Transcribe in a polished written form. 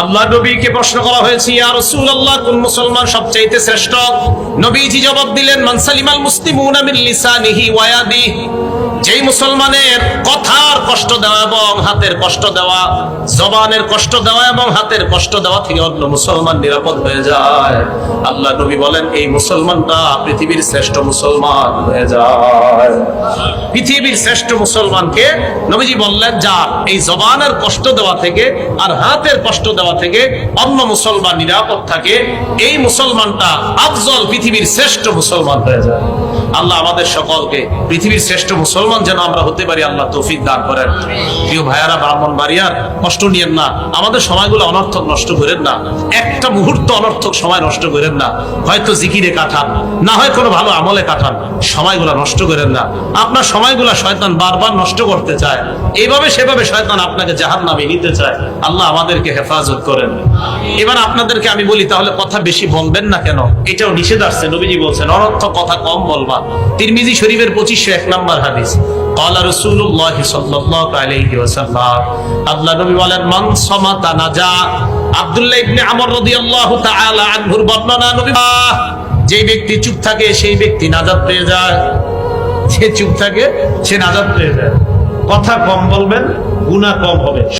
আল্লাহ নবীকে প্রশ্ন করা হয়েছে, ইয়া রাসূলুল্লাহ, কোন মুসলমান সবচেয়ে শ্রেষ্ঠ? নবীজি জবাব দিলেন, মান সালিমাল মুসলিমুনা মিন লিসানিহি ওয়া ইয়াদিহি। যেই মুসলমানের কথার কষ্ট দেওয়া এবং হাতের কষ্ট দেওয়া, জবানের কষ্ট দেওয়া এবং হাতের কষ্ট দেওয়া থেকে অন্য মুসলমান নিরাপদ হয়ে যায়, আল্লাহ নবী বলেন এই মুসলমানটা পৃথিবীর শ্রেষ্ঠ মুসলমান হয়ে যায়। পৃথিবীর শ্রেষ্ঠ মুসলমানকে নবীজি বললেন, যার এই জবানের কষ্ট দেওয়া থেকে আর হাতের কষ্ট দেওয়া থেকে অন্য মুসলমান নিরাপদ থাকে, এই মুসলমানটা আফজল, পৃথিবীর শ্রেষ্ঠ মুসলমান হয়ে যায়। আল্লাহ আমাদের সকলকে পৃথিবীর শ্রেষ্ঠ মুসলমান যেন আমরা হতে পারি, আল্লাহ তৌফিক দান করেন। প্রিয় ভাইয়ারা, ব্রাহ্মণবাড়িয়ার কষ্ট নিয়েন না, আমাদের সময়গুলো অনর্থক নষ্ট করেন না, একটা মুহূর্ত অনর্থক সময় নষ্ট করেন না। হয়তো জিকিরে কাটান, না হয় কোনো ভালো আমলে কাটান, সময়গুলো নষ্ট করেন না। আপনার সময়গুলো শয়তান বারবার নষ্ট করতে চায়, এইভাবে সেভাবে শয়তান আপনাকে জাহান্নামে নিতে চায়। আল্লাহ আমাদেরকে হেফাজত করেন। এবার আপনাদেরকে আমি বলি, তাহলে কথা বেশি বলবেন না কেন? এটাও নিষেধ আসছে, নবীজি বলছেন অনর্থক কথা কম বলবা। তিরমিজি শরীফের 2501 নম্বর হাদিস, ক্বালা রাসূলুল্লাহ সাল্লাল্লাহু আলাইহি ওয়াসাল্লাম, আল্লাহ নবী বলেন, মান সামাতা নাজা। আব্দুল্লাহ ইবনে আমর রাদিয়াল্লাহু তাআলা আনহুর বর্ণনা, নবী, যে ব্যক্তি চুপ থাকে সেই ব্যক্তি নাজাত পেয়ে যায়। যে চুপ থাকে সে নাজাত পেয়ে যায়। কথা কম বলবেন, গুনাহ কম হবে।